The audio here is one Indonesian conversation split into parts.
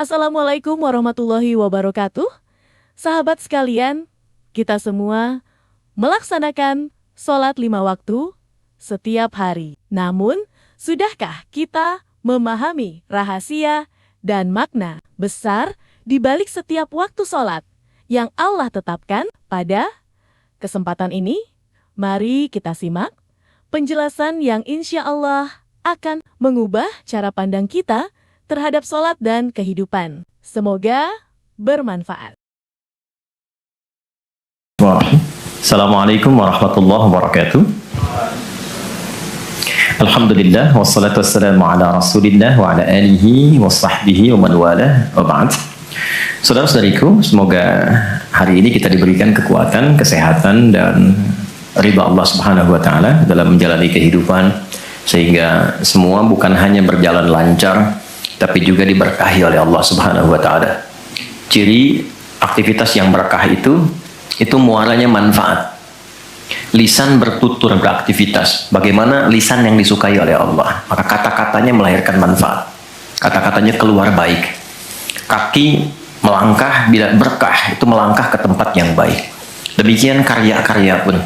Assalamualaikum warahmatullahi wabarakatuh. Sahabat sekalian, kita semua melaksanakan sholat 5 waktu setiap hari. Namun, sudahkah kita memahami rahasia dan makna besar di balik setiap waktu sholat yang Allah tetapkan? Pada kesempatan ini, mari kita simak penjelasan yang insya Allah akan mengubah cara pandang kita terhadap sholat dan kehidupan. Semoga bermanfaat. Assalamualaikum warahmatullahi wabarakatuh. Alhamdulillah wassalatu wassalamu ala Rasulillah wa ala alihi wa sahbihi wa man walah wa ba'd. Saudara-saudariku, semoga hari ini kita diberikan kekuatan, kesehatan dan ridha Allah Subhanahu wa taala dalam menjalani kehidupan, sehingga semua bukan hanya berjalan lancar tapi juga diberkahi oleh Allah Subhanahu wa taala. Ciri aktivitas yang berkah itu muaranya manfaat. Lisan bertutur beraktivitas. Bagaimana lisan yang disukai oleh Allah? Maka kata-katanya melahirkan manfaat. Kata-katanya keluar baik. Kaki melangkah bila berkah, itu melangkah ke tempat yang baik. Demikian karya-karya pun.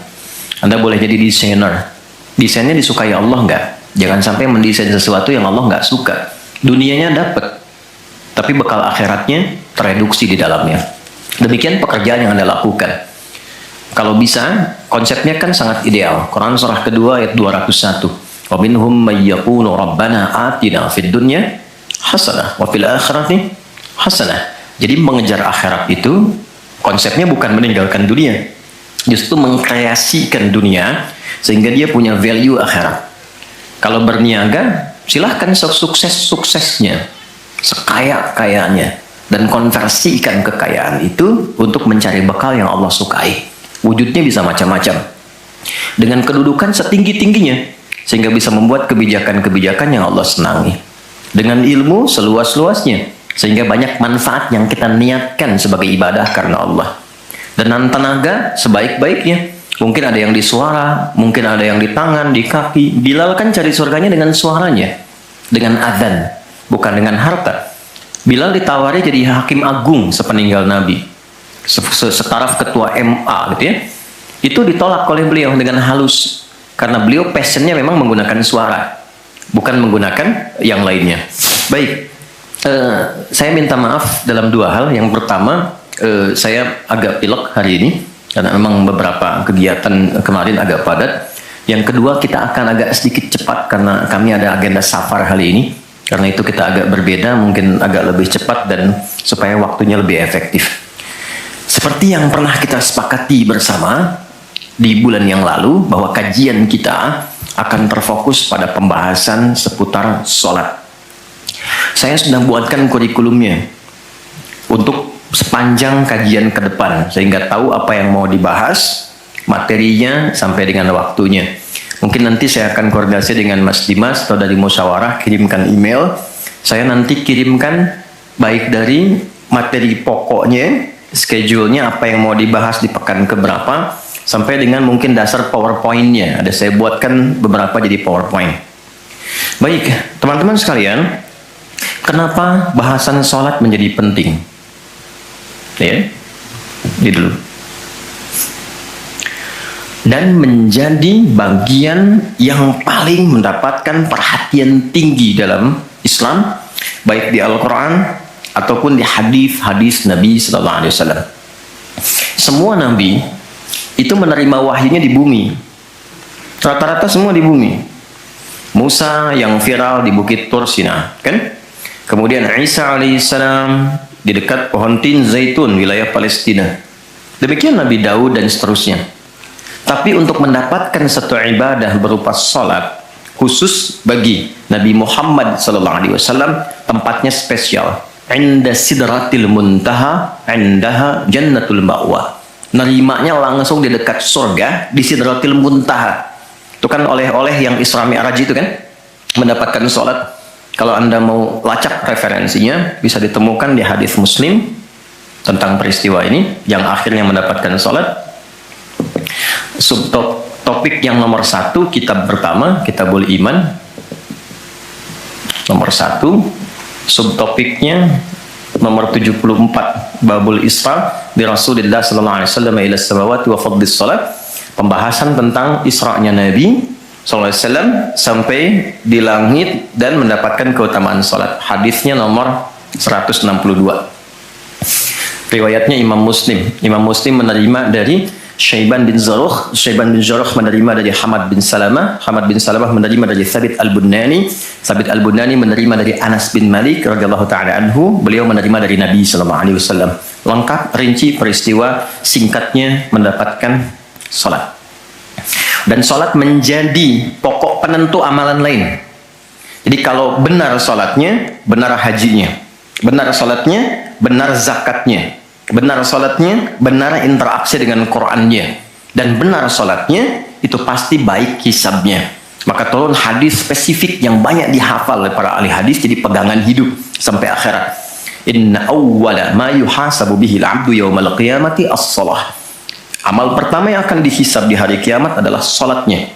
Anda boleh jadi desainer. Desainnya disukai Allah enggak? Jangan sampai mendesain sesuatu yang Allah enggak suka. Dunianya dapat, tapi bekal akhiratnya tereduksi di dalamnya. Demikian pekerjaan yang Anda lakukan. Kalau bisa, konsepnya kan sangat ideal. Quran surah kedua ayat 201. Wa minhum may yaqulu rabbana atina fid dunya hasanah wa fil akhirati hasanah. Jadi mengejar akhirat itu konsepnya bukan meninggalkan dunia, justru mengkreasikan dunia sehingga dia punya value akhirat. Kalau berniaga, silahkan sukses-suksesnya, sekaya-kayanya, dan konversikan kekayaan itu untuk mencari bekal yang Allah sukai. Wujudnya bisa macam-macam, dengan kedudukan setinggi-tingginya, sehingga bisa membuat kebijakan-kebijakan yang Allah senangi. Dengan ilmu seluas-luasnya, sehingga banyak manfaat yang kita niatkan sebagai ibadah karena Allah. Dan tenaga sebaik-baiknya. Mungkin ada yang di suara, mungkin ada yang di tangan, di kaki. Bilal kan cari surganya dengan suaranya, dengan adzan, bukan dengan harta. Bilal ditawari jadi hakim agung sepeninggal Nabi, setaraf ketua MA gitu ya. Itu ditolak oleh beliau dengan halus, karena beliau passionnya memang menggunakan suara, bukan menggunakan yang lainnya. Baik, saya minta maaf dalam dua hal. Yang pertama, saya agak pilek hari ini karena memang beberapa kegiatan kemarin agak padat. Yang kedua, kita akan agak sedikit cepat karena kami ada agenda safar hari ini. Karena itu kita agak berbeda, mungkin agak lebih cepat dan supaya waktunya lebih efektif. Seperti yang pernah kita sepakati bersama di bulan yang lalu, bahwa kajian kita akan terfokus pada pembahasan seputar sholat. Saya sudah buatkan kurikulumnya untuk sepanjang kajian ke depan, sehingga tahu apa yang mau dibahas, materinya sampai dengan waktunya. Mungkin nanti saya akan koordinasi dengan Mas Dimas atau dari musyawarah, kirimkan email. Saya nanti kirimkan baik dari materi pokoknya, schedule-nya apa yang mau dibahas di pekan keberapa, sampai dengan mungkin dasar PowerPoint-nya. Ada saya buatkan beberapa jadi PowerPoint. Baik, teman-teman sekalian, kenapa bahasan sholat menjadi penting? Ya, ini dulu. Dan menjadi bagian yang paling mendapatkan perhatian tinggi dalam Islam, baik di Al-Quran ataupun di hadis-hadis Nabi Sallallahu Alaihi Wasallam. Semua Nabi itu menerima wahyunya di bumi. Rata-rata semua di bumi. Musa yang viral di Bukit Tur Sina, kan? Kemudian Isa alaihissalam di dekat pohon tin zaitun wilayah Palestina. Demikian Nabi Daud dan seterusnya. Tapi untuk mendapatkan satu ibadah berupa salat khusus bagi Nabi Muhammad SAW, tempatnya spesial. Inda sidratil muntaha, indaha jannatul ma'wa. Nerimanya langsung di dekat surga, di sidratil muntaha. Itu kan oleh-oleh yang Isra Mi'raj itu kan, mendapatkan salat. Kalau Anda mau lacak referensinya, bisa ditemukan di hadis Muslim tentang peristiwa ini, yang akhirnya mendapatkan salat. Subtopik yang nomor 1, kitab pertama, Kitabul Iman. Nomor 1, subtopiknya nomor 74, Babul Isra bi Rasulillah sallallahu alaihi wasallam ila samawati wa fadlis salat. Pembahasan tentang Isra'nya Nabi sallallahu alaihi wasallam sampai di langit dan mendapatkan keutamaan salat. Hadisnya nomor 162. Riwayatnya Imam Muslim. Imam Muslim menerima dari Syaiban bin Zarukh. Syaiban bin Zarukh menerima dari Hamad bin Salamah. Hamad bin Salamah menerima dari Thabit al-Bunani. Thabit al-Bunani menerima dari Anas bin Malik radhiyallahu taala anhu. Beliau menerima dari Nabi sallallahu alaihi wasallam. Lengkap rinci peristiwa singkatnya mendapatkan salat. Dan salat menjadi pokok penentu amalan lain. Jadi kalau benar salatnya, benar hajinya. Benar salatnya, benar zakatnya. Benar salatnya, benar interaksi dengan Qur'annya. Dan benar salatnya, itu pasti baik hisabnya. Maka turun hadis spesifik yang banyak dihafal oleh para ahli hadis, jadi pegangan hidup sampai akhirat. Inna awwala ma yuhasabu bihi al-'abdu yawmal qiyamati as-salah. Amal pertama yang akan dihisab di hari kiamat adalah salatnya.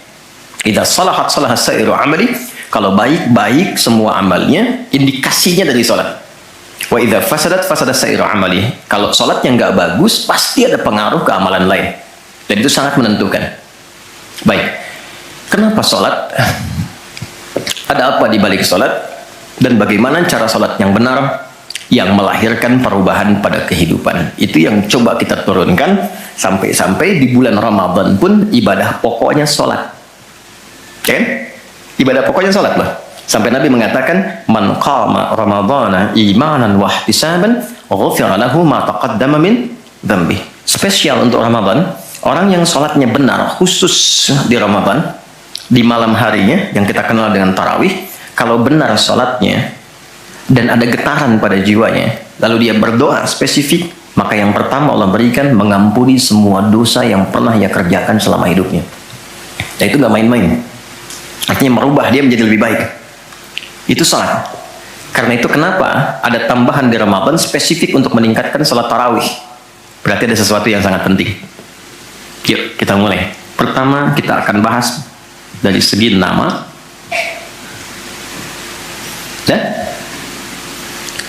Idza salahat salaha sa'iru amali. Kalau baik-baik semua amalnya, indikasinya dari salat. Wa idza fasadat fasada sa'iru amali. Kalau salatnya nggak bagus, pasti ada pengaruh ke amalan lain. Dan itu sangat menentukan. Baik. Kenapa salat? Ada apa di balik salat? Dan bagaimana cara salat yang benar yang melahirkan perubahan pada kehidupan? Itu yang coba kita turunkan sampai-sampai di bulan Ramadan pun ibadah pokoknya salat. Kan? Ibadah pokoknya salat loh. Sampai Nabi mengatakan, man qama ramadhana imanan wa ihtisaban ghufira lahu ma taqaddama min dhanbi. Spesial untuk Ramadan, orang yang salatnya benar khusus di Ramadan, di malam harinya yang kita kenal dengan tarawih, kalau benar salatnya dan ada getaran pada jiwanya, lalu dia berdoa spesifik, maka yang pertama Allah berikan mengampuni semua dosa yang pernah ia kerjakan selama hidupnya. Dan itu nggak main-main. Artinya merubah dia menjadi lebih baik. Itu salat. Karena itu kenapa ada tambahan di Ramadan spesifik untuk meningkatkan salat tarawih. Berarti ada sesuatu yang sangat penting. Yuk kita mulai. Pertama kita akan bahas dari segi nama. Dan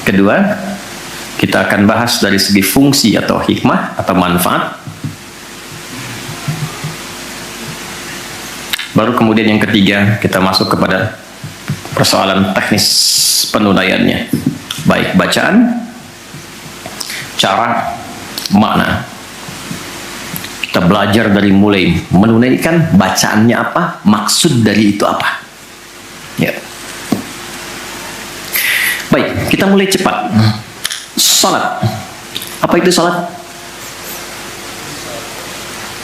kedua kita akan bahas dari segi fungsi atau hikmah atau manfaat. Baru kemudian yang ketiga kita masuk kepada persoalan teknis penunaiannya, baik bacaan, cara, makna. Kita belajar dari mulai menunaikan bacaannya apa, maksud dari itu apa. Ya. Baik, kita mulai cepat. Salat. Apa itu salat?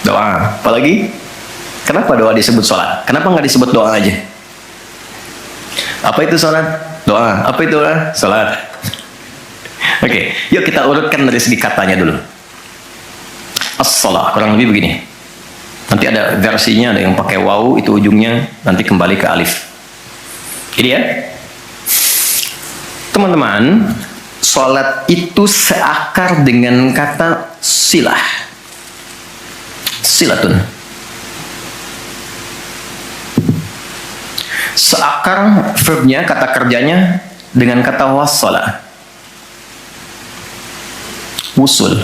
Doa. Apalagi? Kenapa doa disebut salat? Kenapa nggak disebut doa aja? Apa itu salat? Doa. Apa itu doa? Salat. Oke, yuk kita urutkan dari segi katanya dulu. As-salah, kurang lebih begini. Nanti ada versinya, ada yang pakai waw, itu ujungnya nanti kembali ke alif. Ini ya. Teman-teman, salat itu seakar dengan kata silah. Silatun. Seakar verbnya, kata kerjanya dengan kata wassala, wusul.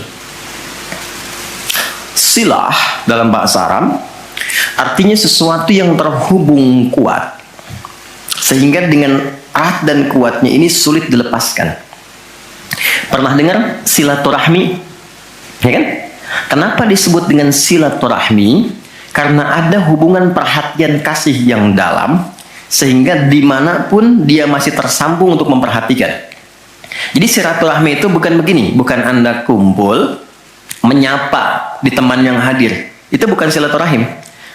Silah dalam bahasa Arab artinya sesuatu yang terhubung kuat sehingga dengan erat dan kuatnya ini sulit dilepaskan. Pernah dengar silaturahmi? Ya kan? Kenapa disebut dengan silaturahmi? Karena ada hubungan perhatian kasih yang dalam sehingga dimanapun dia masih tersambung untuk memperhatikan. Jadi silaturahmi itu bukan begini, bukan Anda kumpul menyapa di teman yang hadir, itu bukan silaturahim.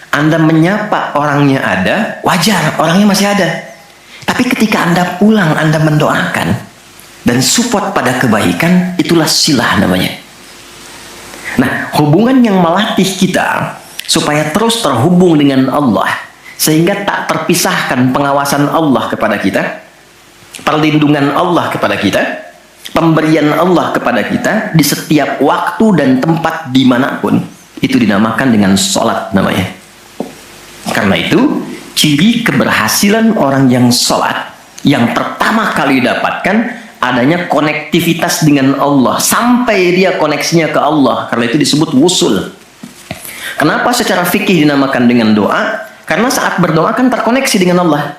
Anda menyapa orangnya ada, wajar, orangnya masih ada. Tapi ketika Anda pulang, Anda mendoakan dan support pada kebaikan, itulah silah namanya. Nah, hubungan yang melatih kita supaya terus terhubung dengan Allah, sehingga tak terpisahkan pengawasan Allah kepada kita, perlindungan Allah kepada kita, pemberian Allah kepada kita di setiap waktu dan tempat dimanapun, itu dinamakan dengan sholat namanya. Karena itu ciri keberhasilan orang yang sholat yang pertama kali dapatkan adanya konektivitas dengan Allah sampai dia koneksinya ke Allah. Karena itu disebut wusul. Kenapa secara fikih dinamakan dengan doa? Karena saat berdoa kan terkoneksi dengan Allah,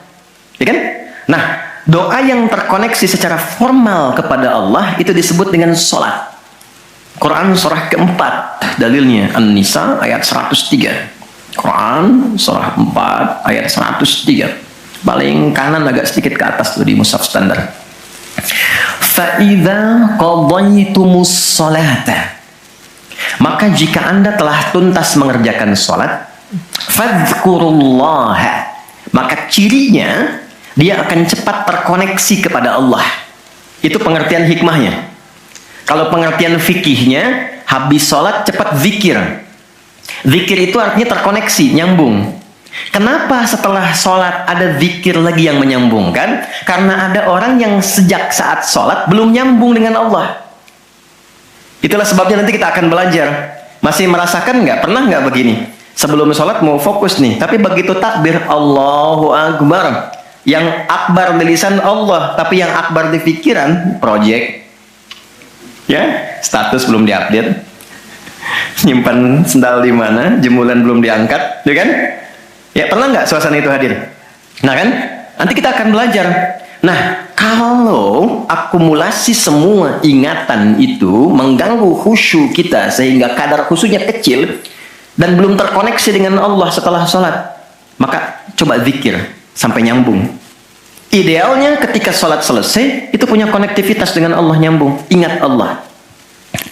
ya kan? Nah, doa yang terkoneksi secara formal kepada Allah itu disebut dengan sholat. Quran surah keempat, dalilnya An-Nisa ayat 103. Quran surah 4 ayat 103. Paling kanan agak sedikit ke atas tuh di mushaf standar. Fa'idza qadaytumus sholata, maka jika Anda telah tuntas mengerjakan sholat, fadhkurullah, maka cirinya dia akan cepat terkoneksi kepada Allah. Itu pengertian hikmahnya. Kalau pengertian fikihnya, habis sholat cepat zikir. Zikir itu artinya terkoneksi, nyambung. Kenapa setelah sholat ada zikir lagi yang menyambungkan? Karena ada orang yang sejak saat sholat belum nyambung dengan Allah. Itulah sebabnya nanti kita akan belajar. Masih merasakan nggak? Pernah nggak begini? Sebelum sholat mau fokus nih, tapi begitu takbir Allahu Akbar, yang akbar di lisan Allah, tapi yang akbar di pikiran, project, ya, status belum diupdate, nyimpan sendal di mana, jemuran belum diangkat, ya kan? Ya, pernah nggak suasana itu hadir? Nah kan, nanti kita akan belajar. Nah, kalau akumulasi semua ingatan itu mengganggu khusyuk kita sehingga kadar khusyuknya kecil dan belum terkoneksi dengan Allah setelah sholat, maka coba zikir sampai nyambung. Idealnya ketika sholat selesai itu punya konektivitas dengan Allah, nyambung, ingat Allah.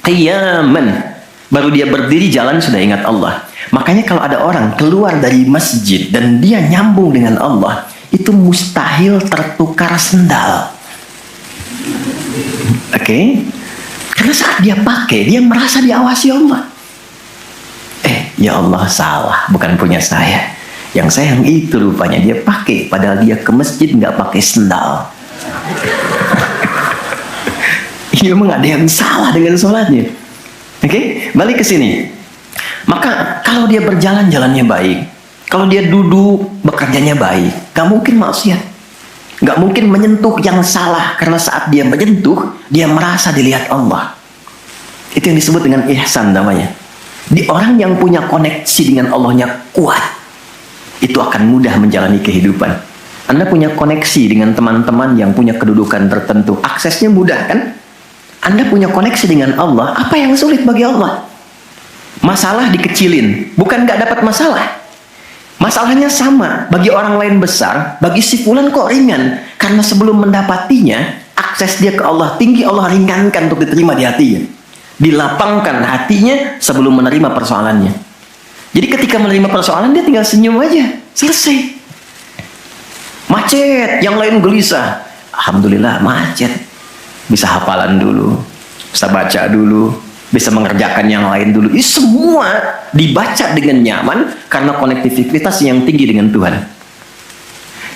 Qiyaman, baru dia berdiri jalan sudah ingat Allah. Makanya kalau ada orang keluar dari masjid dan dia nyambung dengan Allah, itu mustahil tertukar sendal. Oke? Karena saat dia pakai, dia merasa diawasi Allah. Ya Allah, salah, bukan punya saya. Yang saya yang itu rupanya dia pakai, padahal dia ke masjid nggak pakai sendal. Ini memang ada yang salah dengan sholatnya. Oke? Balik ke sini. Maka kalau dia berjalan jalannya baik, kalau dia duduk bekerjanya baik, gak mungkin maksiat, gak mungkin menyentuh yang salah, karena saat dia menyentuh dia merasa dilihat Allah. Itu yang disebut dengan ihsan namanya. Di orang yang punya koneksi dengan Allahnya kuat, itu akan mudah menjalani kehidupan. Anda punya koneksi dengan teman-teman yang punya kedudukan tertentu, aksesnya mudah kan? Anda punya koneksi dengan Allah, apa yang sulit bagi Allah? Masalah dikecilin, bukan nggak dapat masalah. Masalahnya sama, bagi orang lain besar, bagi si fulan kok ringan. Karena sebelum mendapatinya, akses dia ke Allah tinggi, Allah ringankan untuk diterima di hatinya. Dilapangkan hatinya sebelum menerima persoalannya. Jadi ketika menerima persoalan, dia tinggal senyum aja, selesai. Macet, yang lain gelisah. Alhamdulillah macet. Bisa hafalan dulu, bisa baca dulu, bisa mengerjakan yang lain dulu. Ini semua dibaca dengan nyaman karena konektivitas yang tinggi dengan Tuhan.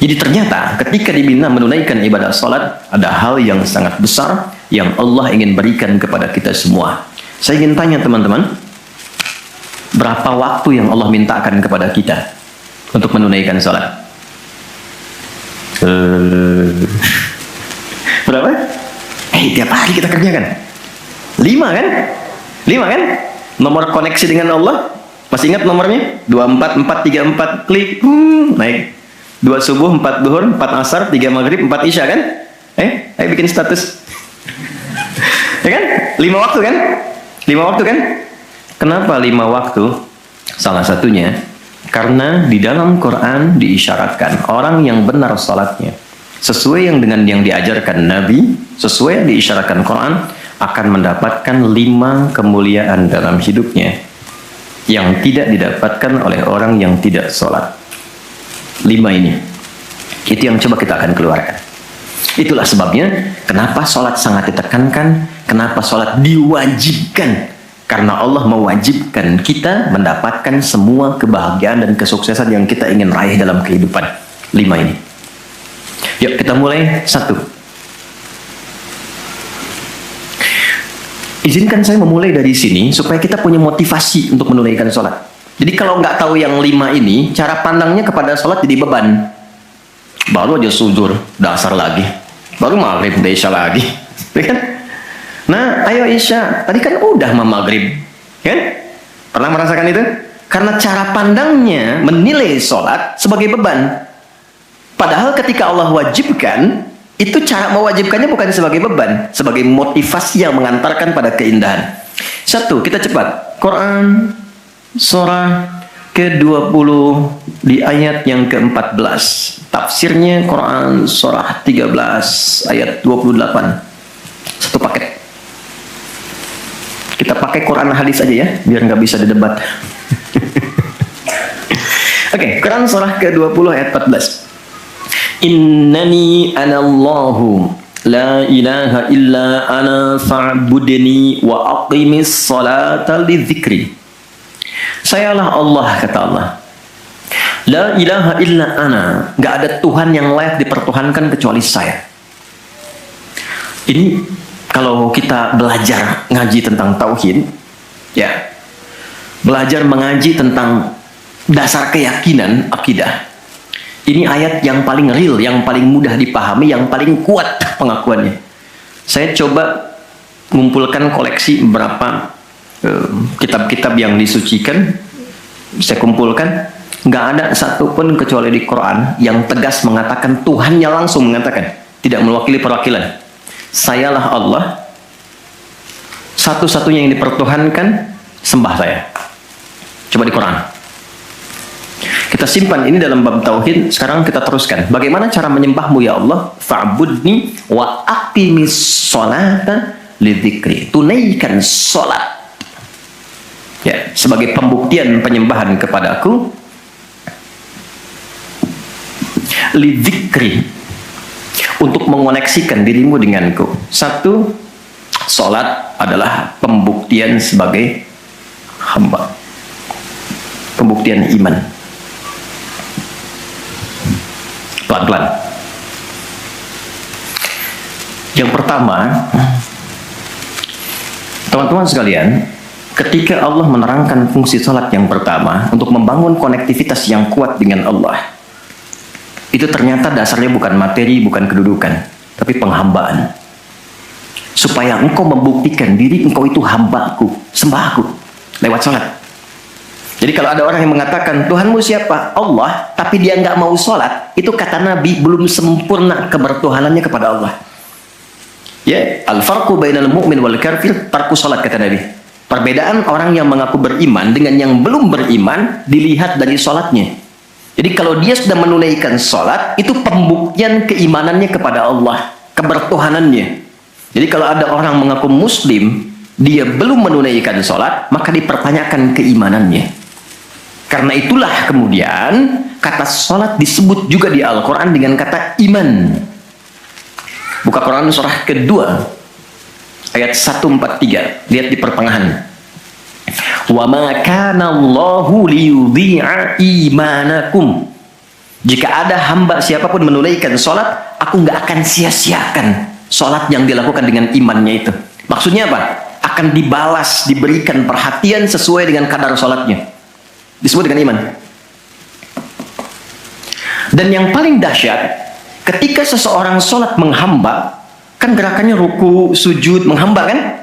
Jadi ternyata ketika dibina menunaikan ibadah sholat, ada hal yang sangat besar yang Allah ingin berikan kepada kita semua. Saya ingin tanya teman-teman, berapa waktu yang Allah mintakan kepada kita untuk menunaikan sholat? Berapa? Tiap hari kita kerjakan 5 kan? 5 kan? Nomor koneksi dengan Allah, masih ingat nomornya? 24434, klik, naik. 2 subuh, 4 duhur, 4 asar, 3 maghrib, 4 isya kan? Ayo bikin status. Ya kan? 5 waktu kan? 5 waktu kan? Kenapa 5 waktu? Salah satunya karena di dalam Quran diisyaratkan orang yang benar salatnya sesuai yang dengan yang diajarkan Nabi, sesuai yang diisyaratkan Quran, akan mendapatkan 5 kemuliaan dalam hidupnya yang tidak didapatkan oleh orang yang tidak sholat. 5 ini, itu yang coba kita akan keluarkan. Itulah sebabnya kenapa sholat sangat ditekankan, kenapa sholat diwajibkan, karena Allah mewajibkan kita mendapatkan semua kebahagiaan dan kesuksesan yang kita ingin raih dalam kehidupan. 5 ini. Yuk kita mulai. 1. Izinkan saya memulai dari sini supaya kita punya motivasi untuk menunaikan sholat. Jadi kalau nggak tahu yang 5 ini, cara pandangnya kepada sholat jadi beban. Baru aja sujud, dasar lagi. baru maghrib udah isya lagi. Ya kan? Nah, ayo isya. Tadi kan udah mau maghrib. Kan? Pernah merasakan itu? Karena cara pandangnya menilai sholat sebagai beban. Padahal ketika Allah wajibkan, itu cara mewajibkannya bukan sebagai beban, sebagai motivasi yang mengantarkan pada keindahan. Satu, kita cepat. Quran surah ke-20 di ayat yang ke-14. Tafsirnya Quran surah 13 ayat 28. Satu paket. Kita pakai Quran hadis aja ya, biar nggak bisa didebat. Oke, Quran surah ke-20 ayat 14. Innani anallahu la ilaha illa ana fa'budni wa aqimis salata lidzikri. Sayalah Allah, kata Allah. La ilaha illa ana, nggak ada Tuhan yang layak dipertuhankan kecuali saya. Ini kalau kita belajar ngaji tentang tauhid, ya, belajar mengaji tentang dasar keyakinan akidah. Ini ayat yang paling real, yang paling mudah dipahami, yang paling kuat pengakuannya. Saya coba mengumpulkan koleksi beberapa kitab-kitab yang disucikan, saya kumpulkan. Nggak ada satupun kecuali di Quran yang tegas mengatakan, Tuhannya langsung mengatakan, tidak mewakili perwakilan. Sayalah Allah, satu-satunya yang dipertuhankan, sembah saya. Coba di Quran. Kita simpan ini dalam bab tauhid. Sekarang kita teruskan. Bagaimana cara menyembahmu ya Allah? Fa'budni wa aqimis sholata lidzikri. Tunaikan sholat. Ya, sebagai pembuktian penyembahan kepadaku. Lidzikri. Untuk mengoneksikan dirimu denganku. Satu, sholat adalah pembuktian sebagai hamba. Pembuktian iman. Pelan-pelan. Yang pertama, teman-teman sekalian, ketika Allah menerangkan fungsi salat yang pertama untuk membangun konektivitas yang kuat dengan Allah, itu ternyata dasarnya bukan materi, bukan kedudukan, tapi penghambaan. Supaya engkau membuktikan diri engkau itu hambaku, sembahku, lewat salat. Jadi kalau ada orang yang mengatakan Tuhanmu siapa? Allah, tapi dia nggak mau sholat, itu kata Nabi belum sempurna kebertuhanannya kepada Allah. Ya, al-farqu bainal mu'min wal kafir tarku sholat, kata Nabi. Perbedaan orang yang mengaku beriman dengan yang belum beriman dilihat dari sholatnya. Jadi kalau dia sudah menunaikan sholat, itu pembuktian keimanannya kepada Allah, kebertuhanannya. Jadi kalau ada orang mengaku muslim, dia belum menunaikan sholat, maka dipertanyakan keimanannya. Karena itulah kemudian kata sholat disebut juga di Al-Quran dengan kata iman. Buka Quran surah kedua ayat 143. Lihat di pertengahan. Wa ma kana Allahu liyudhi'a imanakum. Jika ada hamba siapapun menunaikan sholat, aku nggak akan sia-siakan sholat yang dilakukan dengan imannya itu. Maksudnya apa? Akan dibalas, diberikan perhatian sesuai dengan kadar sholatnya. Disebut dengan iman. Dan yang paling dahsyat, ketika seseorang sholat menghamba, kan gerakannya ruku, sujud, menghamba kan?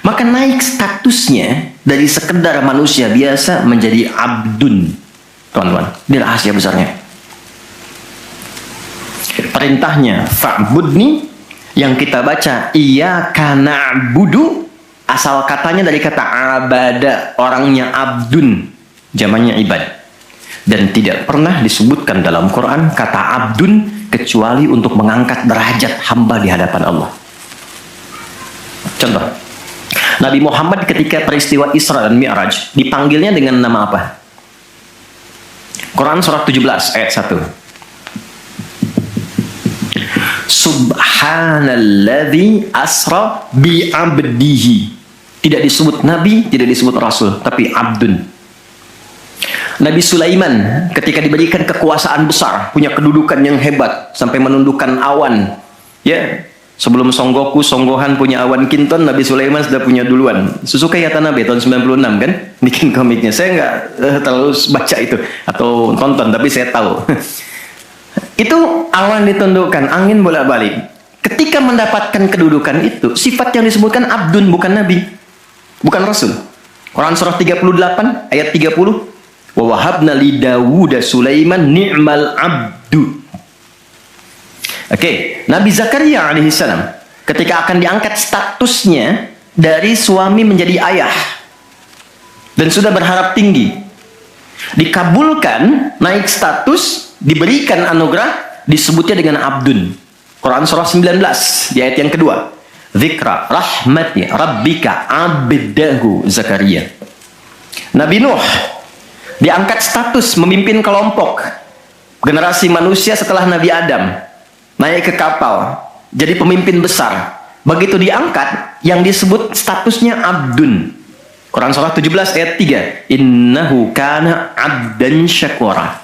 Maka naik statusnya dari sekedar manusia biasa menjadi abdun. Teman-teman, ini rahasia besarnya. Perintahnya fa'budni, yang kita baca iyyaka na'budu, asal katanya dari kata abada, orangnya abdun, jamannya ibad. Dan tidak pernah disebutkan dalam Quran kata abdun kecuali untuk mengangkat derajat hamba di hadapan Allah. Contoh, Nabi Muhammad ketika peristiwa Isra dan Mi'raj dipanggilnya dengan nama apa? Quran surah 17 ayat 1. Subhanalladzi asra bi'abdihi. Tidak disebut nabi, tidak disebut rasul, tapi abdun. Nabi Sulaiman ketika diberikan kekuasaan besar, punya kedudukan yang hebat sampai menundukkan awan. Ya, sebelum Songgohan punya awan Kinton, Nabi Sulaiman sudah punya duluan. Suzuka Yatanabe tahun 96 kan, bikin komiknya. Saya nggak terlalu baca itu atau tonton, tapi saya tahu. Itu awan ditundukkan, angin bolak-balik. ketika mendapatkan kedudukan itu, sifat yang disebutkan abdun, bukan nabi, bukan rasul. Quran surah 38 ayat 30, wa wahabna li Dawuda Sulaiman ni'mal abdu. Oke, Nabi Zakaria alaihissalam ketika akan diangkat statusnya dari suami menjadi ayah dan sudah berharap tinggi, dikabulkan, naik status, diberikan anugerah, disebutnya dengan abdun. Quran surah 19 di ayat yang kedua, Zikra rahmati rabbika abdahu Zakaria. Nabi Nuh diangkat status memimpin kelompok generasi manusia setelah Nabi Adam, naik ke kapal, jadi pemimpin besar. Begitu diangkat, yang disebut statusnya abdun. Quran surah 17 ayat 3, innahu kana abdan syakura.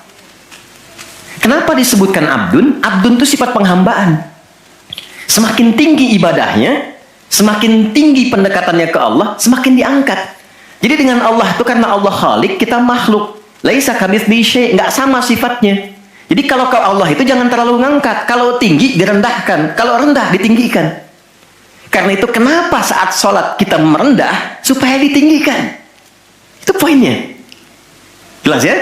Kenapa disebutkan abdun? Abdun itu sifat penghambaan. Semakin tinggi ibadahnya, semakin tinggi pendekatannya ke Allah, semakin diangkat. Jadi dengan Allah itu, karena Allah Khalik, kita makhluk. Laisa kamitslihi syai', nggak sama sifatnya. Jadi kalau ke Allah itu jangan terlalu ngangkat. Kalau tinggi direndahkan, kalau rendah ditinggikan. Karena itu kenapa saat sholat kita merendah supaya ditinggikan. Itu poinnya. Jelas ya?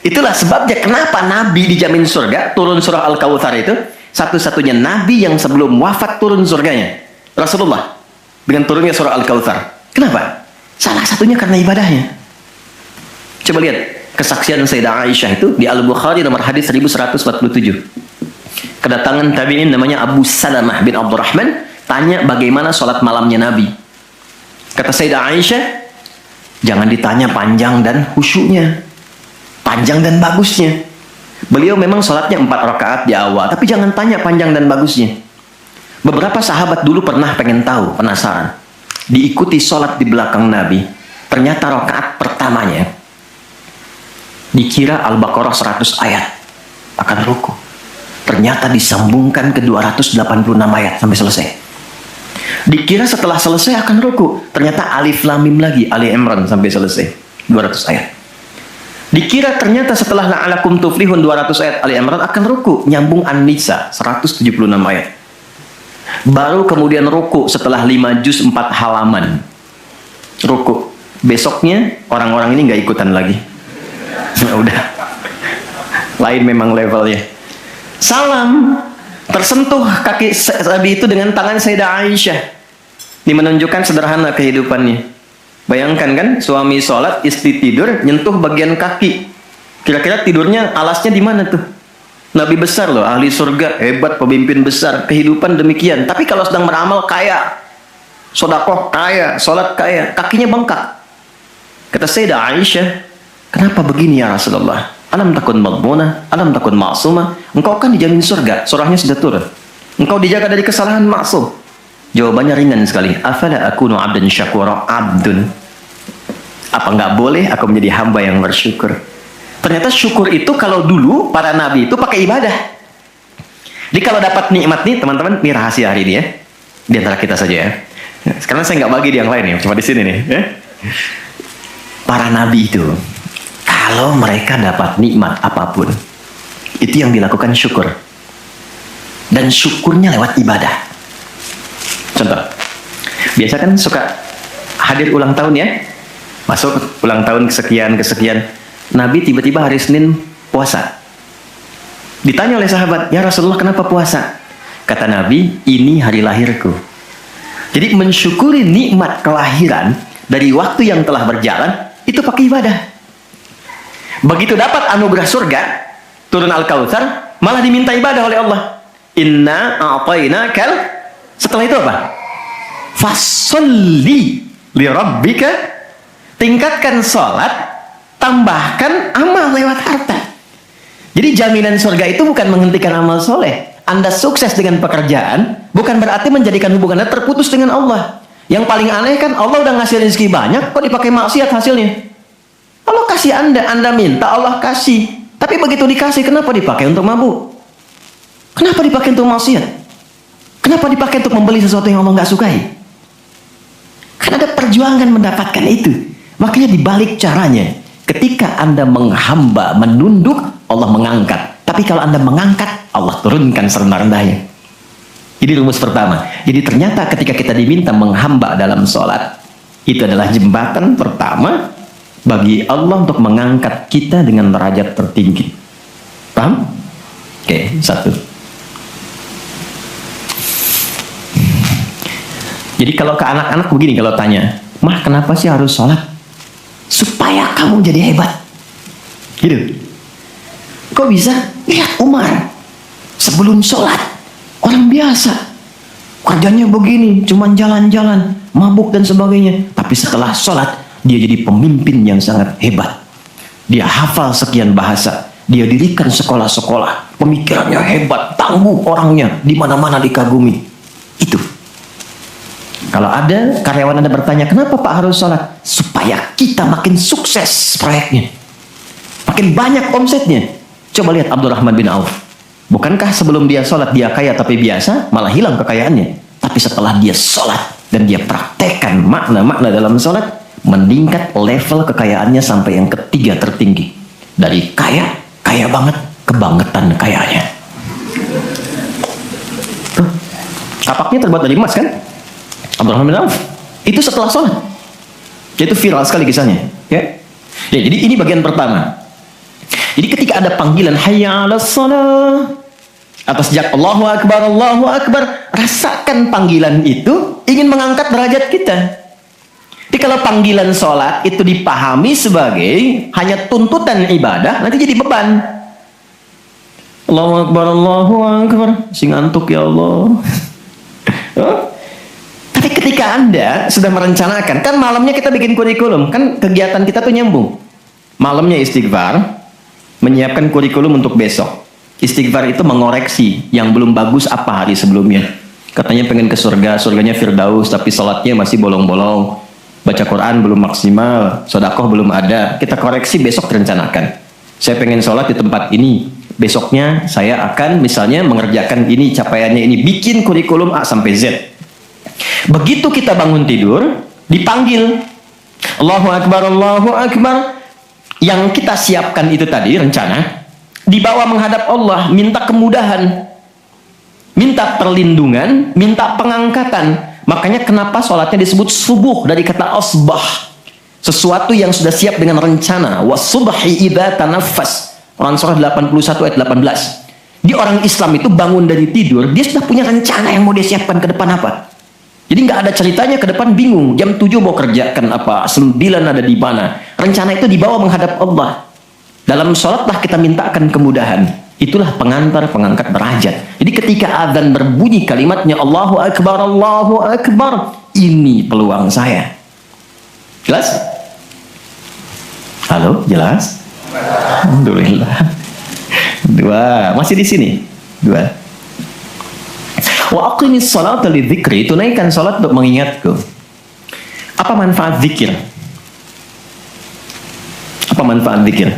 Itulah sebabnya kenapa Nabi dijamin surga, turun surah Al-Kautsar itu, satu-satunya Nabi yang sebelum wafat turun surganya. Rasulullah. Dengan turunnya surah Al-Kautsar. Kenapa? Salah satunya karena ibadahnya. Coba lihat kesaksian Sayyidah Aisyah itu di Al-Bukhari nomor hadis 1147. Kedatangan tabi'in namanya Abu Salamah bin Abdurrahman, tanya bagaimana sholat malamnya Nabi. Kata Sayyidah Aisyah, jangan ditanya panjang dan khusyuknya, panjang dan bagusnya. Beliau memang sholatnya 4 rakaat di awal, tapi jangan tanya panjang dan bagusnya. Beberapa sahabat dulu pernah pengen tahu, penasaran. Diikuti sholat di belakang Nabi. Ternyata rakaat pertamanya dikira Al-Baqarah 100 ayat akan ruku. Ternyata disambungkan ke 286 ayat sampai selesai. Dikira setelah selesai akan ruku, ternyata Alif Lam Mim lagi, Ali Imran sampai selesai 200 ayat. Dikira ternyata setelah la'alakum tuflihun 200 ayat Ali Imran akan ruku, nyambung An-Nisa 176 ayat. Baru kemudian ruku setelah 5 juz 4 halaman. Ruku. Besoknya orang-orang ini nggak ikutan lagi. Udah. Lain memang levelnya. Salam. Tersentuh kaki Nabi itu dengan tangan Sayyidah Aisyah. Ini menunjukkan sederhana kehidupannya. Bayangkan kan, suami sholat, istri tidur, nyentuh bagian kaki. Kira-kira tidurnya alasnya di mana tuh? Nabi besar loh, ahli surga, hebat, pemimpin besar, kehidupan demikian. Tapi kalau sedang beramal kaya, sodakoh kaya, sholat kaya, kakinya bengkak. Kata Sayyidah Aisyah, kenapa begini ya Rasulullah? Alam takun madmunah, alam takun ma'sumah. Engkau kan dijamin surga, surahnya sudah turun. Engkau dijaga dari kesalahan maksum. Jawabannya ringan sekali. Afala akunu abdan syakura, abdun. Apa nggak boleh aku menjadi hamba yang bersyukur? Ternyata syukur itu kalau dulu para nabi itu pakai ibadah. Jadi kalau dapat nikmat nih teman-teman, ini rahasia hari ini ya. Di antara kita saja ya. Sekarang saya nggak bagi di yang lain ya, cuma di sini nih. Ya. Para nabi itu, kalau mereka dapat nikmat apapun, itu yang dilakukan syukur. Dan syukurnya lewat ibadah. Contoh, biasa kan suka hadir ulang tahun ya. Masuk ulang tahun kesekian. Nabi tiba-tiba hari Senin puasa. Ditanya oleh sahabat, ya Rasulullah kenapa puasa? Kata Nabi, ini hari lahirku. Jadi mensyukuri nikmat kelahiran dari waktu yang telah berjalan, itu pakai ibadah. Begitu dapat anugerah surga, turun Al-Kautsar, malah diminta ibadah oleh Allah. Inna a'tainakal. Setelah itu apa? Fasholli li rabbika. Tingkatkan sholat, tambahkan amal lewat harta. Jadi jaminan surga itu bukan menghentikan amal soleh. Anda sukses dengan pekerjaan, bukan berarti menjadikan hubungannya terputus dengan Allah. Yang paling aneh kan, Allah udah ngasih rezeki banyak, kok dipakai maksiat hasilnya? Allah kasih Anda minta, Allah kasih. Tapi begitu dikasih, kenapa dipakai untuk mabuk? Kenapa dipakai untuk maksiat? Kenapa dipakai untuk membeli sesuatu yang Allah nggak sukai? Karena ada perjuangan mendapatkan itu. Makanya dibalik caranya, ketika Anda menghamba, menunduk, Allah mengangkat. Tapi kalau Anda mengangkat, Allah turunkan serendah-rendahnya. Ini rumus pertama. Jadi ternyata ketika kita diminta menghamba dalam sholat, itu adalah jembatan pertama bagi Allah untuk mengangkat kita dengan derajat tertinggi. Paham? Oke, satu. Jadi kalau ke anak-anak begini, kalau tanya, "Mah, kenapa sih harus sholat?" Supaya kamu jadi hebat. Gitu. Kok bisa? Lihat Umar. Sebelum sholat, orang biasa. Kerjanya begini, cuman jalan-jalan, mabuk dan sebagainya. Tapi setelah sholat, dia jadi pemimpin yang sangat hebat. Dia hafal sekian bahasa. Dia dirikan sekolah-sekolah. Pemikirannya hebat, tangguh orangnya. Di mana-mana dikagumi. Itu. Kalau ada karyawan Anda bertanya, kenapa Pak harus sholat? Supaya kita makin sukses proyeknya. Makin banyak omsetnya. Coba lihat Abdurrahman bin Auf. Bukankah sebelum dia sholat dia kaya tapi biasa, malah hilang kekayaannya. Tapi setelah dia sholat dan dia praktekkan makna-makna dalam sholat, meningkat level kekayaannya sampai yang ketiga tertinggi. Dari kaya banget, kebangetan kayanya. Kapaknya terbuat dari emas kan? Abdurrahman bin Auf. Itu setelah sholat. Itu viral sekali kisahnya. Ya, jadi ini bagian pertama. Jadi ketika ada panggilan hayya 'alas shalah atau sejak Allahu Akbar, rasakan panggilan itu ingin mengangkat derajat kita. Jadi kalau panggilan sholat itu dipahami sebagai hanya tuntutan ibadah, nanti jadi beban. Allahu Akbar, sing ngantuk ya Allah. Tapi ketika Anda sudah merencanakan, kan malamnya kita bikin kurikulum, kan kegiatan kita tuh nyambung. Malamnya istighfar, menyiapkan kurikulum untuk besok. Istighfar itu mengoreksi yang belum bagus apa hari sebelumnya. Katanya pengen ke surga, surganya Firdaus, tapi sholatnya masih bolong-bolong. Baca Quran belum maksimal, sedekah belum ada. Kita koreksi besok direncanakan. Saya pengen sholat di tempat ini. Besoknya saya akan misalnya mengerjakan ini, capaiannya ini. Bikin kurikulum A sampai Z. Begitu kita bangun tidur, dipanggil. Allahu Akbar, Allahu Akbar. Yang kita siapkan itu tadi, rencana, dibawa menghadap Allah, minta kemudahan, minta perlindungan, minta pengangkatan. Makanya kenapa sholatnya disebut subuh dari kata asbah. Sesuatu yang sudah siap dengan rencana. Wasubhi idza tanaffas. Quran surah 81 ayat 18. Di orang Islam itu bangun dari tidur, dia sudah punya rencana yang mau dia siapkan ke depan apa. Jadi nggak ada ceritanya ke depan bingung. Jam 7 mau kerjakan apa, 9 ada di mana. Rencana itu dibawa menghadap Allah. Dalam sholatlah kita mintakan kemudahan. Itulah pengantar, pengangkat derajat. Jadi ketika azan berbunyi kalimatnya Allahu Akbar, Allahu Akbar. Ini peluang saya. Jelas? Halo, jelas? Alhamdulillah. 2, masih di sini. 2. Wa aqimis salata lidzikri, tunaikan salat untuk mengingatku. Apa manfaat zikir? Apa manfaat zikir?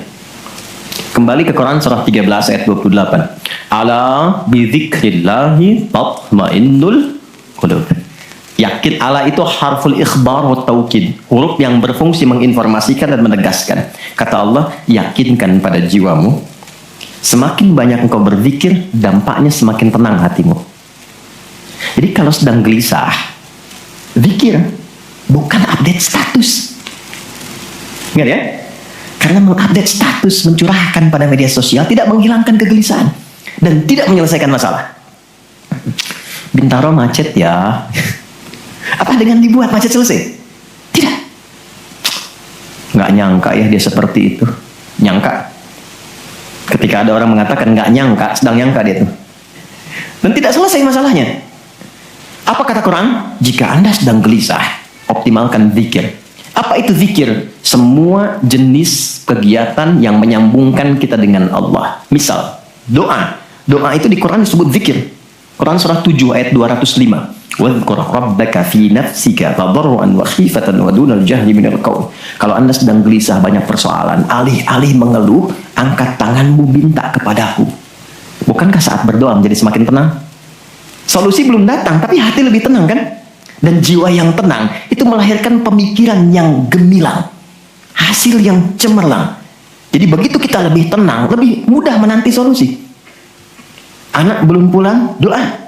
Kembali ke Quran surah 13 ayat 28. Ala bidzikrillahi tatmainnul qulub. Yakin, ala itu harful ikhbar wa taukid, huruf yang berfungsi menginformasikan dan menegaskan. Kata Allah, yakinkan pada jiwamu. Semakin banyak engkau berzikir, dampaknya semakin tenang hatimu. Jadi kalau sedang gelisah, zikir, bukan update status. Ingat ya? Karena mengupdate status, mencurahkan pada media sosial tidak menghilangkan kegelisahan dan tidak menyelesaikan masalah. Bintaro macet ya. Apa dengan dibuat macet selesai? Tidak. Nggak nyangka ya dia seperti itu. Nyangka. Ketika ada orang mengatakan nggak nyangka, sedang nyangka dia tuh. Dan tidak selesai masalahnya. Apa kata Quran? Jika Anda sedang gelisah, optimalkan zikir. Apa itu zikir? Semua jenis kegiatan yang menyambungkan kita dengan Allah. Misal, doa. Doa itu di Quran disebut zikir. Quran surah 7 ayat 205. Wadhkur rabbaka fi nafsika tadarruan wa khifatan wa dunal jahri minal qaul. Kalau Anda sedang gelisah banyak persoalan, alih-alih mengeluh, angkat tanganmu minta kepadaku. Bukankah saat berdoa menjadi semakin tenang? Solusi belum datang, tapi hati lebih tenang kan? Dan jiwa yang tenang itu melahirkan pemikiran yang gemilang, hasil yang cemerlang. Jadi begitu kita lebih tenang, lebih mudah menanti solusi. Anak belum pulang, doa.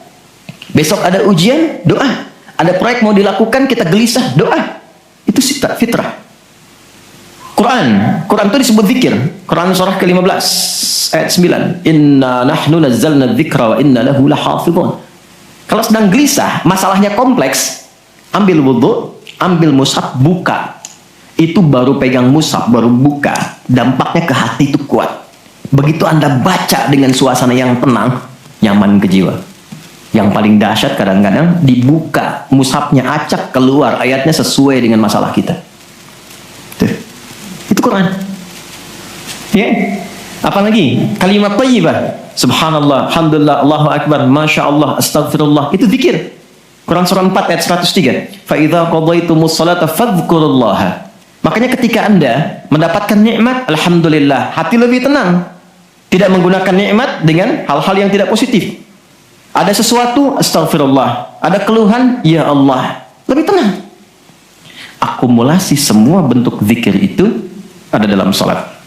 Besok ada ujian, doa. Ada proyek mau dilakukan, kita gelisah, doa. Itu fitrah. Quran itu disebut zikir. Quran surah ke-15 ayat 9. Inna nahnu nazzalna dzikra wa inna lahu lahafizun. Kalau sedang gelisah, masalahnya kompleks, ambil wudhu, ambil mushaf, buka. Itu baru pegang mushaf, baru buka. Dampaknya ke hati itu kuat. Begitu Anda baca dengan suasana yang tenang, nyaman ke jiwa. Yang paling dahsyat kadang-kadang dibuka, mushafnya acak, keluar ayatnya sesuai dengan masalah kita. Tuh. Itu Quran. Ya. Apalagi kalimat thayyibah. Subhanallah, alhamdulillah, Allahu akbar, masya Allah, astagfirullah. Itu zikir. Quran surah 4 ayat 103. Fa idza qadaytumus salata fadhkurullaha. Makanya ketika Anda mendapatkan nikmat, alhamdulillah, hati lebih tenang. Tidak menggunakan nikmat dengan hal-hal yang tidak positif. Ada sesuatu, astagfirullah. Ada keluhan, ya Allah. Lebih tenang. Akumulasi semua bentuk zikir itu ada dalam salat.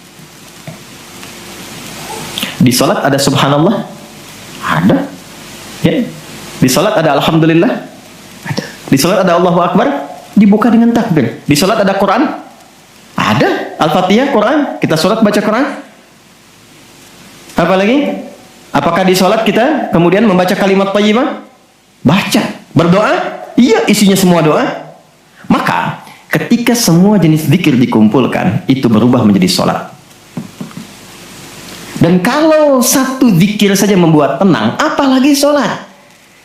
Di salat ada subhanallah? Ada. Ya. Di salat ada alhamdulillah? Ada. Di salat ada Allahu akbar? Dibuka dengan takbir. Di salat ada Quran? Ada. Al-Fatihah, Quran. Kita salat baca Quran. Apa lagi? Apakah di salat kita kemudian membaca kalimat thayyibah? Baca. Berdoa? Iya, isinya semua doa. Maka ketika semua jenis zikir dikumpulkan, itu berubah menjadi salat. Dan kalau satu zikir saja membuat tenang, apalagi salat.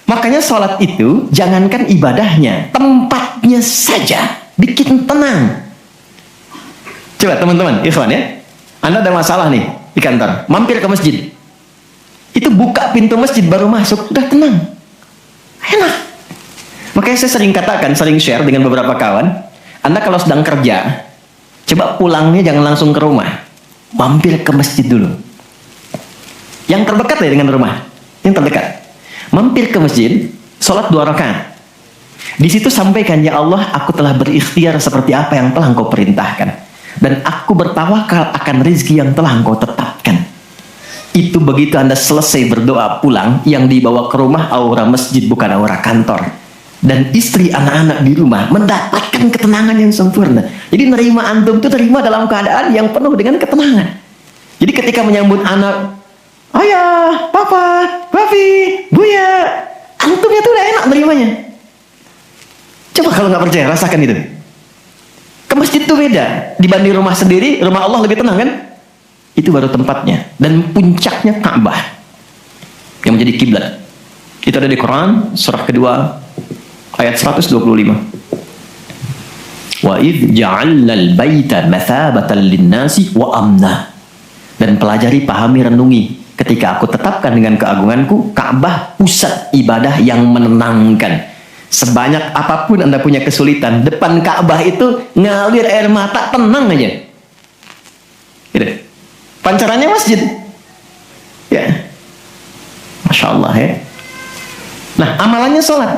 Makanya salat itu jangankan ibadahnya, tempatnya saja bikin tenang. Coba teman-teman, ikhwan ya. Anda ada masalah nih di kantor, mampir ke masjid. Itu buka pintu masjid baru masuk, udah tenang. Enak. Makanya saya sering katakan, sering share dengan beberapa kawan, Anda kalau sedang kerja, coba pulangnya jangan langsung ke rumah. Mampir ke masjid dulu. Yang terdekat ya dengan rumah. Yang terdekat. Mampir ke masjid, sholat 2 rakaat. Di situ sampaikan, ya Allah, aku telah berikhtiar seperti apa yang telah Engkau perintahkan. Dan aku bertawakal akan rezeki yang telah Engkau tetapkan. Itu begitu Anda selesai berdoa pulang, yang dibawa ke rumah aura masjid bukan aura kantor. Dan istri, anak-anak di rumah mendapatkan ketenangan yang sempurna. Jadi nerima antum itu terima dalam keadaan yang penuh dengan ketenangan. Jadi ketika menyambut anak, ayah, papa, papi, buya, antumnya tuh udah enak nerimanya. Coba kalau nggak percaya, rasakan itu. Ke masjid tuh beda. Dibanding rumah sendiri, rumah Allah lebih tenang kan? Itu baru tempatnya. Dan puncaknya Ka'bah yang menjadi kiblat. Itu ada di Quran surah kedua ayat 125. Wa idh ja'alna al-baita mathabatan lin-nasi wa amna. Dan pelajari, pahami, renungi. Ketika aku tetapkan dengan keagunganku, Ka'bah pusat ibadah yang menenangkan. Sebanyak apapun Anda punya kesulitan, depan Ka'bah itu ngalir air mata, tenang aja. Gitu. Pancarannya masjid. Ya. Masya Allah ya. Nah, amalannya sholat.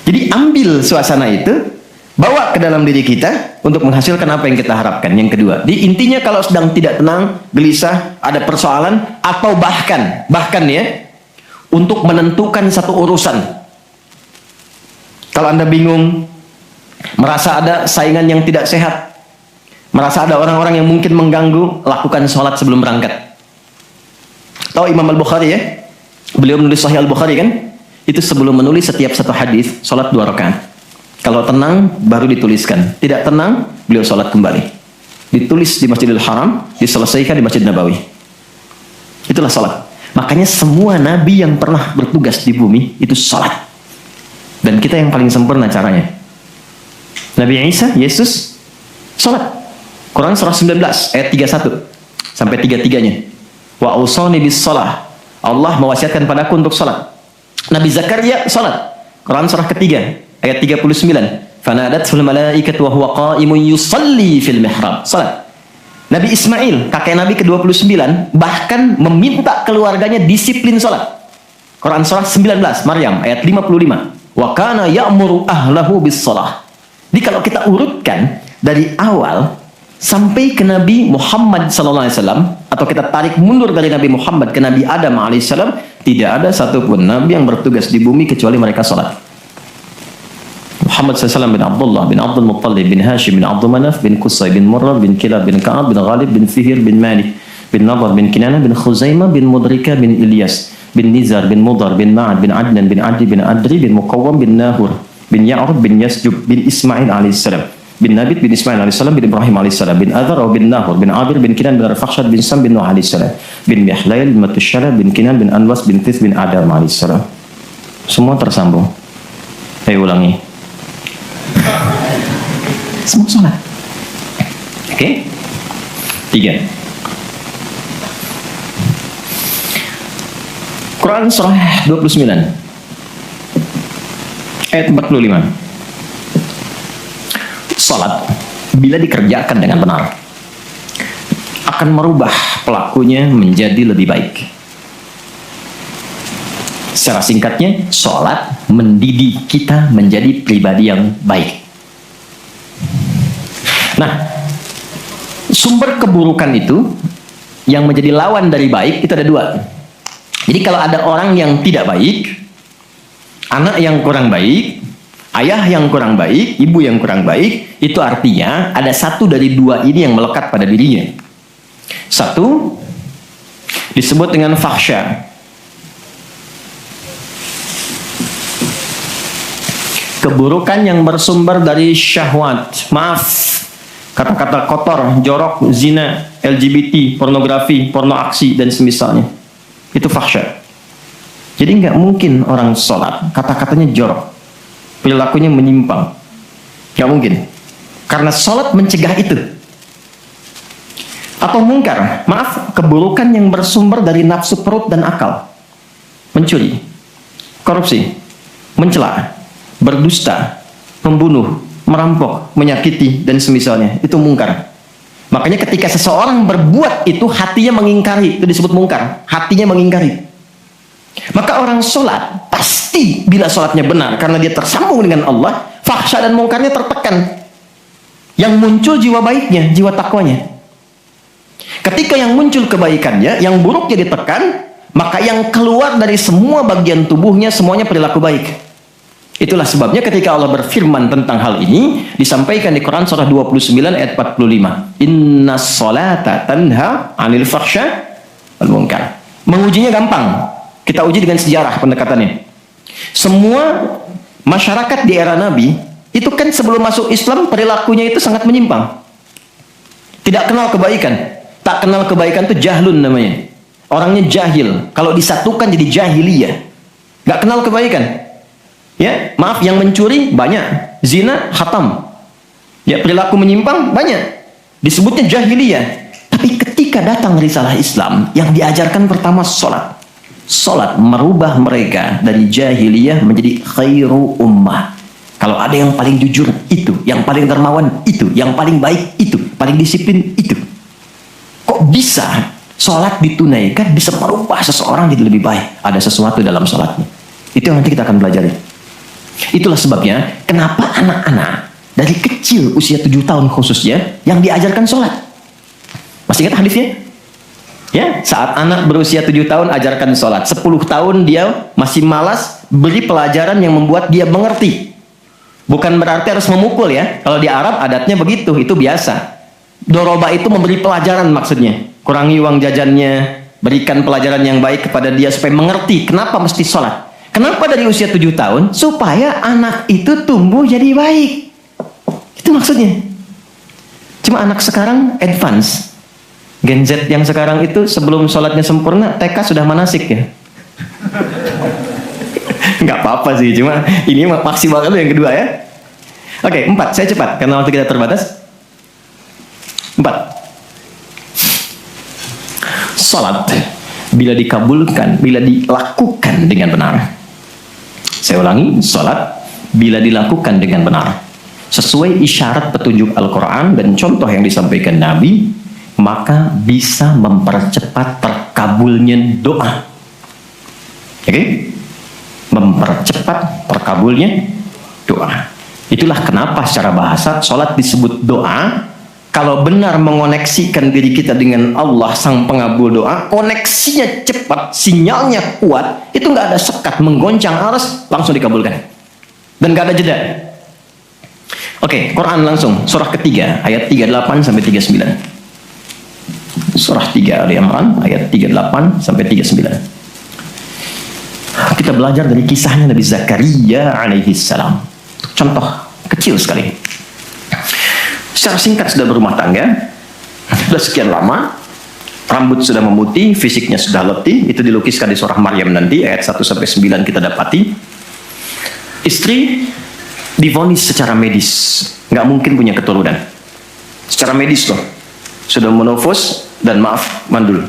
Jadi ambil suasana itu, bawa ke dalam diri kita untuk menghasilkan apa yang kita harapkan. Yang kedua, di intinya kalau sedang tidak tenang, gelisah, ada persoalan, atau bahkan ya, untuk menentukan satu urusan. Kalau Anda bingung, merasa ada saingan yang tidak sehat, merasa ada orang-orang yang mungkin mengganggu, lakukan sholat sebelum berangkat. Tahu Imam Al-Bukhari ya? Beliau menulis Sahih Al-Bukhari kan? Itu sebelum menulis setiap satu hadis, sholat 2 rakaat. Kalau tenang, baru dituliskan. Tidak tenang, beliau sholat kembali. Ditulis di Masjidil Haram, diselesaikan di Masjid Nabawi. Itulah sholat. Makanya semua nabi yang pernah bertugas di bumi, itu sholat. Dan kita yang paling sempurna caranya. Nabi Isa, Yesus, sholat. Quran surah 19 ayat 31 sampai 33-nya. Wa ausani bis shalah. Allah mewasiatkan padaku untuk sholat. Nabi Zakaria sholat. Quran surah ketiga ayat 39. Fanadatul malaikatu wa huwa qa'imun yusalli fil mihrab. Sholat. Nabi Ismail, kakek Nabi ke-29, bahkan meminta keluarganya disiplin sholat. Quran surah 19 Maryam ayat 55. Wa kana ya'muru ahlahu bis shalah. Jadi kalau kita urutkan dari awal sampai ke Nabi Muhammad SAW, atau kita tarik mundur dari Nabi Muhammad ke Nabi Adam AS, tidak ada satupun nabi yang bertugas di bumi kecuali mereka sholat. Muhammad SAW bin Abdullah bin Abdul Muttalib bin Hashim bin Abdul Manaf bin Qusay bin Murrah bin Kilab bin Ka'ab bin Ghalib bin Fihir bin Malik bin Nadar bin Kinana bin Khuzaimah bin Mudrika bin Ilyas bin Nizar bin Mudar bin Ma'ad bin Adnan bin Adi bin Adri bin Muqawwam bin Nahur bin Ya'rub bin Yasjub bin Ismail alaihissalam bin Nabit bin Ismail alaihissalam bin Ibrahim alaihissalam bin Adhar bin Nahur bin Abir bin Kinan bin Rafakhshad bin Sam bin Nuh alaihissalam bin Mihlail bin Matusyala bin Kinan bin Anwas bin Tith bin Adam alaihissalam. Semua tersambung. Ayo ulangi. Semua sholat. Oke? 3. Quran surah 29 ayat 45. Salat bila dikerjakan dengan benar akan merubah pelakunya menjadi lebih baik. Secara singkatnya, salat mendidik kita menjadi pribadi yang baik. Nah, sumber keburukan itu yang menjadi lawan dari baik itu ada 2. Jadi kalau ada orang yang tidak baik, anak yang kurang baik, ayah yang kurang baik, ibu yang kurang baik, itu artinya ada satu dari 2 ini yang melekat pada dirinya. Satu disebut dengan fahsya, keburukan yang bersumber dari syahwat, kata-kata kotor, jorok, zina, LGBT, pornografi, porno aksi, dan semisalnya. Itu fahsya. Jadi nggak mungkin orang sholat kata-katanya jorok, perilakunya menyimpang. Nggak mungkin. Karena sholat mencegah itu. Atau mungkar, keburukan yang bersumber dari nafsu perut dan akal. Mencuri, korupsi, mencela, berdusta, membunuh, merampok, menyakiti, dan semisalnya. Itu mungkar. Makanya ketika seseorang berbuat itu, hatinya mengingkari. Itu disebut mungkar. Hatinya mengingkari. Maka orang sholat, pasti bila sholatnya benar, karena dia tersambung dengan Allah, fahsya dan mungkarnya tertekan. Yang muncul jiwa baiknya, jiwa takwanya. Ketika yang muncul kebaikannya, yang buruknya ditekan, maka yang keluar dari semua bagian tubuhnya, semuanya perilaku baik. Itulah sebabnya ketika Allah berfirman tentang hal ini, disampaikan di Quran surah 29 ayat 45. Inna sholata tanha anil fahsya wal munkar. Mengujinya gampang. Kita uji dengan sejarah pendekatannya. Semua masyarakat di era Nabi, itu kan sebelum masuk Islam, perilakunya itu sangat menyimpang. Tidak kenal kebaikan. Tak kenal kebaikan itu jahlun namanya. Orangnya jahil. Kalau disatukan jadi jahiliyah. Gak kenal kebaikan. Ya, yang mencuri banyak, zina hatam. Ya, perilaku menyimpang banyak. Disebutnya jahiliyah. Tapi ketika datang risalah Islam, yang diajarkan pertama sholat. Sholat merubah mereka dari jahiliyah menjadi khairu ummah. Kalau ada yang paling jujur itu, yang paling dermawan itu, yang paling baik itu, paling disiplin itu. Kok bisa sholat ditunaikan bisa merubah seseorang jadi lebih baik? Ada sesuatu dalam sholatnya. Itu yang nanti kita akan pelajari. Itulah sebabnya kenapa anak-anak dari kecil usia 7 tahun khususnya yang diajarkan sholat. Masih ingat hadisnya? Ya, saat anak berusia 7 tahun ajarkan sholat. 10 tahun dia masih malas, beri pelajaran yang membuat dia mengerti. Bukan berarti harus memukul ya. Kalau di Arab adatnya begitu, itu biasa. Doroba itu memberi pelajaran maksudnya. Kurangi uang jajannya, berikan pelajaran yang baik kepada dia supaya mengerti kenapa mesti sholat. Kenapa dari usia 7 tahun? Supaya anak itu tumbuh jadi baik. Itu maksudnya. Cuma anak sekarang advance. Gen Z yang sekarang itu sebelum sholatnya sempurna, TK sudah manasik ya. Nggak apa-apa sih, cuma ini maksimal dulu yang kedua ya. Oke, 4. Saya cepat, karena waktu kita terbatas. 4. Sholat bila dikabulkan, bila dilakukan dengan benar. Saya ulangi, sholat bila dilakukan dengan benar sesuai isyarat petunjuk Al-Quran dan contoh yang disampaikan Nabi, maka bisa mempercepat terkabulnya doa. Oke? Mempercepat terkabulnya doa. Itulah kenapa secara bahasa sholat disebut doa, Kalau benar mengoneksikan diri kita dengan Allah sang pengabul doa, koneksinya cepat, sinyalnya kuat, itu nggak ada sekat, menggoncang aras, langsung dikabulkan. Dan nggak ada jeda. Oke, Quran langsung, surah ketiga, ayat 38 sampai 39. Surah 3 Ali Imran, ayat 38 sampai 39. Kita belajar dari kisahnya Nabi Zakaria alaihi salam. Contoh kecil sekali. Secara singkat sudah berumah tangga, sudah sekian lama, rambut sudah memutih, fisiknya sudah letih, itu dilukiskan di surah Maryam nanti, ayat 1-9 kita dapati. Istri divonis secara medis, nggak mungkin punya keturunan. Secara medis loh, sudah menofos dan maaf, mandul.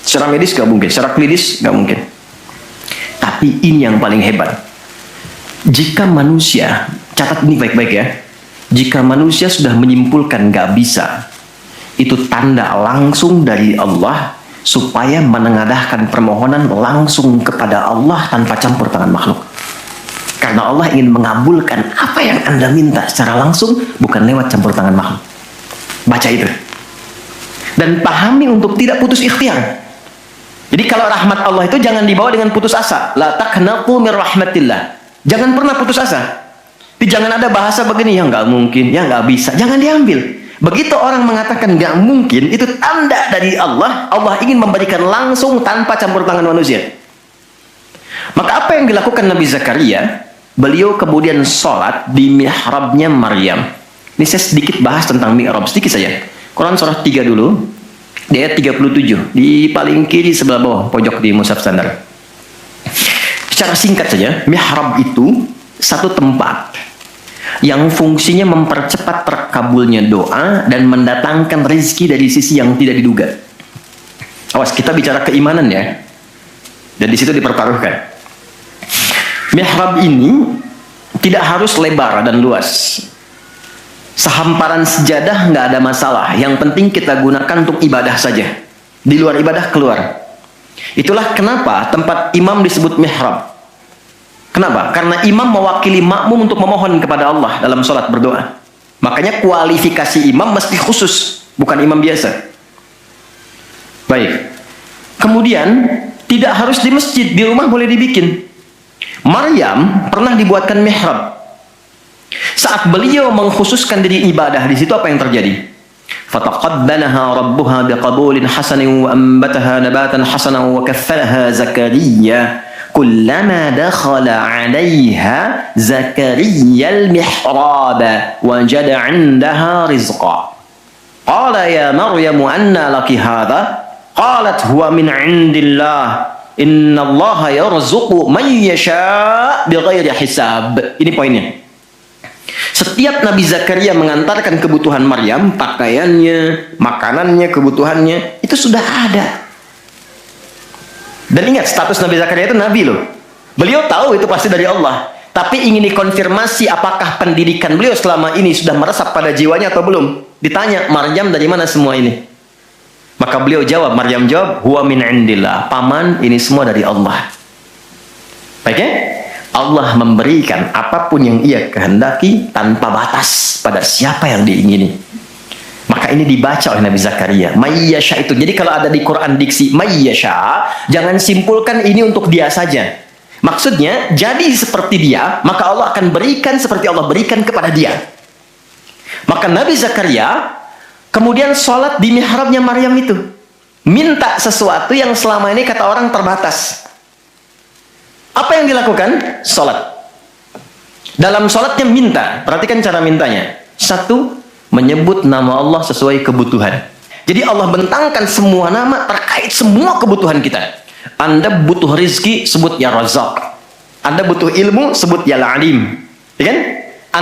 Secara medis nggak mungkin, secara klinis nggak mungkin. Tapi ini yang paling hebat. Jika manusia, catat ini baik-baik ya, jika manusia sudah menyimpulkan nggak bisa, itu tanda langsung dari Allah supaya menengadahkan permohonan langsung kepada Allah tanpa campur tangan makhluk. Karena Allah ingin mengabulkan apa yang Anda minta secara langsung, bukan lewat campur tangan makhluk. Baca itu. Dan pahami untuk tidak putus ikhtiar. Jadi kalau rahmat Allah itu jangan dibawa dengan putus asa. La taqnatu min rahmatillah. Jangan pernah putus asa. Tapi jangan ada bahasa begini, ya nggak mungkin, ya nggak bisa. Jangan diambil. Begitu orang mengatakan nggak mungkin, itu tanda dari Allah. Allah ingin memberikan langsung tanpa campur tangan manusia. Maka apa yang dilakukan Nabi Zakaria? Beliau kemudian sholat di mihrabnya Maryam. Ini saya sedikit bahas tentang mihrab, sedikit saja. Quran surah 3 dulu, di ayat 37, di paling kiri sebelah bawah, pojok di mushaf standar. Secara singkat saja, mihrab itu satu tempat yang fungsinya mempercepat terkabulnya doa dan mendatangkan rezeki dari sisi yang tidak diduga. Awas, kita bicara keimanan ya, dan di situ dipertaruhkan. Mihrab ini tidak harus lebar dan luas. Sehamparan sejadah nggak ada masalah. Yang penting kita gunakan untuk ibadah saja. Di luar ibadah keluar. Itulah kenapa tempat imam disebut mihrab. Kenapa? Karena imam mewakili makmum untuk memohon kepada Allah dalam sholat berdoa. Makanya kualifikasi imam mesti khusus, bukan imam biasa. Baik. Kemudian tidak harus di masjid, di rumah boleh dibikin. Maryam pernah dibuatkan mihrab. Saat beliau mengkhususkan diri ibadah, di situ apa yang terjadi? Fataqabbalaha rabbuha biqabulin hasanin wa ambataha nabatan hasanan wa kaffalaha Zakaria. Kullama dakhala 'alayha Zakaria al-mihrab wajada 'indaha rizqa. Qala ya Maryam anna laki hadha? Qalat huwa min 'indillah. Innallaha yarzuqu man yasha' bighairi hisab. Ini poinnya. Setiap Nabi Zakaria mengantarkan kebutuhan Maryam, pakaiannya, makanannya, kebutuhannya, itu sudah ada. Dan ingat, status Nabi Zakaria itu nabi loh. Beliau tahu itu pasti dari Allah. Tapi ingin dikonfirmasi apakah pendidikan beliau selama ini sudah meresap pada jiwanya atau belum. Ditanya, Maryam dari mana semua ini? Maka beliau jawab, Maryam jawab, huwa min indillah. Paman, ini semua dari Allah. Baik ya? Allah memberikan apapun yang ia kehendaki tanpa batas pada siapa yang diingini. Maka ini dibaca oleh Nabi Zakaria. Mayyasha itu. Jadi kalau ada di Quran diksi mayyasha, jangan simpulkan ini untuk dia saja. Maksudnya, jadi seperti dia, maka Allah akan berikan seperti Allah berikan kepada dia. Maka Nabi Zakaria kemudian sholat di mihrabnya Maryam itu. Minta sesuatu yang selama ini kata orang terbatas. Apa yang dilakukan? Sholat. Dalam sholatnya minta. Perhatikan cara mintanya. Satu, menyebut nama Allah sesuai kebutuhan. Jadi Allah bentangkan semua nama terkait semua kebutuhan kita. Anda butuh rizki, sebut ya Razak. Anda butuh ilmu, sebut ya Alim. Ya kan?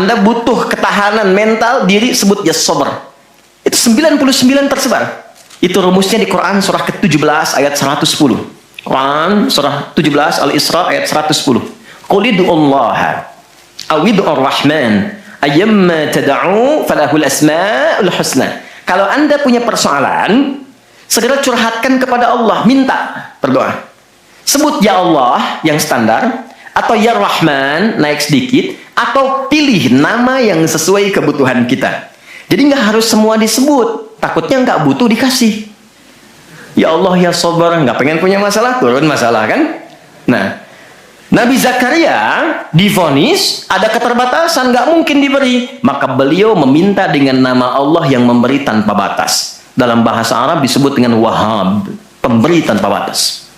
Anda butuh ketahanan mental diri, sebut ya Sabar. Itu 99 tersebar. Itu rumusnya di Quran surah ke-17 ayat 110. Quran surah 17 Al-Isra ayat 110. Qul id'ullaha aw id'ur rahman ayyamma tad'u falahul asmaul husna. Kalau Anda punya persoalan, segera curhatkan kepada Allah, minta, berdoa. Sebut ya Allah yang standar, atau ya Rahman naik sedikit, atau pilih nama yang sesuai kebutuhan kita. Jadi nggak harus semua disebut. Takutnya nggak butuh dikasih. Ya Allah ya Sabar, nggak pengen punya masalah, turun masalah kan? Nah, Nabi Zakaria divonis ada keterbatasan, nggak mungkin diberi. Maka beliau meminta dengan nama Allah yang memberi tanpa batas. Dalam bahasa Arab disebut dengan Wahhab, pemberi tanpa batas.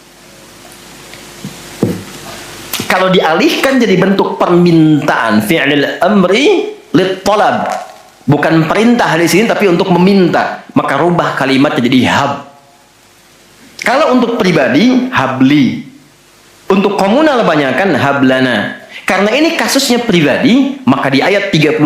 Kalau dialihkan jadi bentuk permintaan, fi'lil amri lit talab, bukan perintah di sini tapi untuk meminta, maka rubah kalimatnya jadi hab. Kalau untuk pribadi, habli. Untuk komunal banyakkan hablana. Karena ini kasusnya pribadi, maka di ayat 38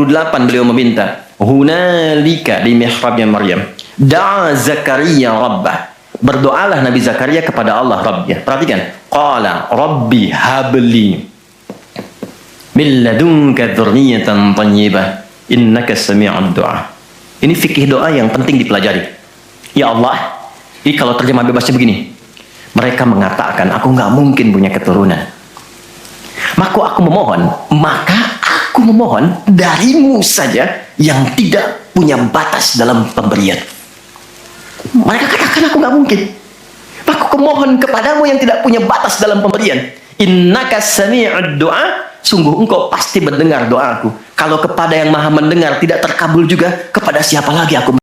beliau meminta, hunalika di mihrabnya Maryam, da'a Zakaria rabbah. Berdoalah Nabi Zakaria kepada Allah Rabbnya. Perhatikan, qala rabbi habli min ladunka dzurriyyatan thayyibah innaka sami'ud du'a. Ini fikih doa yang penting dipelajari. Ya Allah, ini kalau terjemah bebasnya begini, mereka mengatakan aku nggak mungkin punya keturunan. Maka aku memohon darimu saja yang tidak punya batas dalam pemberian. Mereka katakan aku nggak mungkin. Aku memohon kepadamu yang tidak punya batas dalam pemberian. Innaka sami'ud du'a, sungguh engkau pasti mendengar doaku. Kalau kepada yang maha mendengar tidak terkabul juga, kepada siapa lagi aku